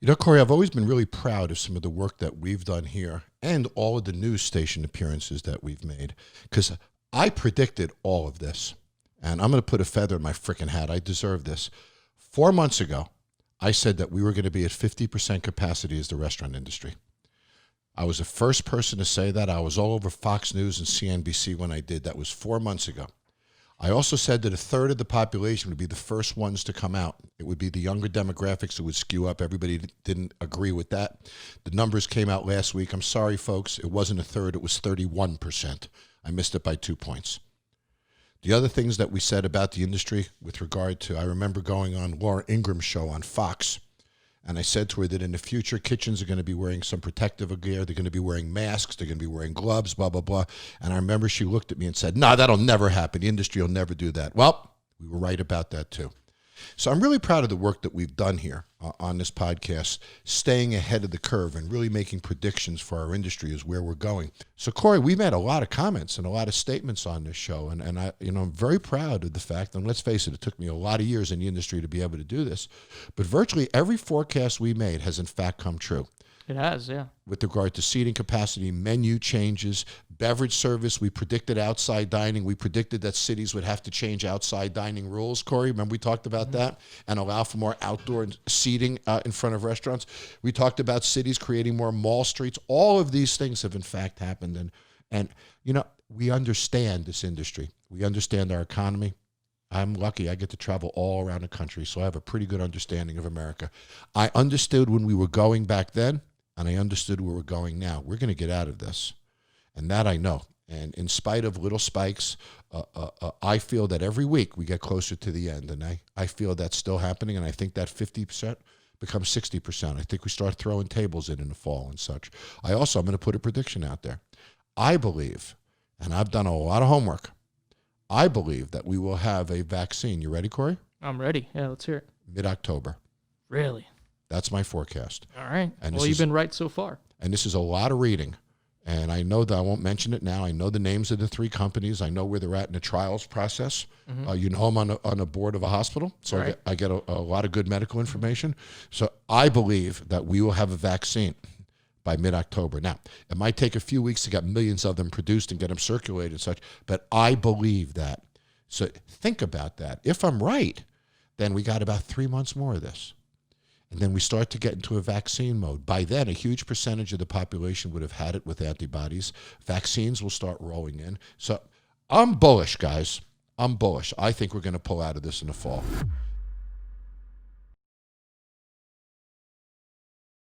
You know, Corey, I've always been really proud of some of the work that we've done here and all of the news station appearances that we've made, because I predicted all of this. And I'm going to put a feather in my freaking hat. I deserve this. 4 months ago, I said that we were going to be at 50% capacity as the restaurant industry. I was the first person to say that. I was all over Fox News and CNBC when I did. That was 4 months ago. I also said that a third of the population would be the first ones to come out. It would be the younger demographics who would skew up. Everybody didn't agree with that. The numbers came out last week. I'm sorry, folks. It wasn't a third. It was 31%. I missed it by 2 points. The other things that we said about the industry with regard to, I remember going on Laura Ingram's show on Fox, and I said to her that in the future, kitchens are going to be wearing some protective gear. They're going to be wearing masks. They're going to be wearing gloves, blah, blah, blah. And I remember she looked at me and said, "No, that'll never happen. The industry will never do that." Well, we were right about that too. So I'm really proud of the work that we've done here on this podcast, staying ahead of the curve and really making predictions for our industry as where we're going. So, Corey, we've had a lot of comments and a lot of statements on this show, and I'm very proud of the fact, and let's face it took me a lot of years in the industry to be able to do this, but virtually every forecast we made has in fact come true. It has, yeah. With regard to seating capacity, menu changes, beverage service, we predicted outside dining. We predicted that cities would have to change outside dining rules, Corey. Remember we talked about that? And allow for more outdoor seating in front of restaurants. We talked about cities creating more mall streets. All of these things have in fact happened. And you know, we understand this industry. We understand our economy. I'm lucky. I get to travel all around the country, so I have a pretty good understanding of America. I understood when we were going back then, and I understood where we're going now. We're going to get out of this, and that I know. And in spite of little spikes, I feel that every week we get closer to the end, and I feel that's still happening, and I think that 50% becomes 60%. I think we start throwing tables in the fall and such. I'm going to put a prediction out there. I believe, and I've done a lot of homework, I believe that we will have a vaccine. You ready, Corey? I'm ready. Yeah, let's hear it. Mid-October. Really? That's my forecast. All right. And well, you've been right so far. And this is a lot of reading. And I know that I won't mention it now. I know the names of the three companies. I know where they're at in the trials process. Mm-hmm. You know I'm on a board of a hospital, so right. I get a lot of good medical information. So I believe that we will have a vaccine by mid-October. Now, it might take a few weeks to get millions of them produced and get them circulated and such, but I believe that. So think about that. If I'm right, then we got about 3 months more of this. And then we start to get into a vaccine mode. By then, a huge percentage of the population would have had it with antibodies. Vaccines will start rolling in. So I'm bullish, guys. I'm bullish. I think we're going to pull out of this in the fall.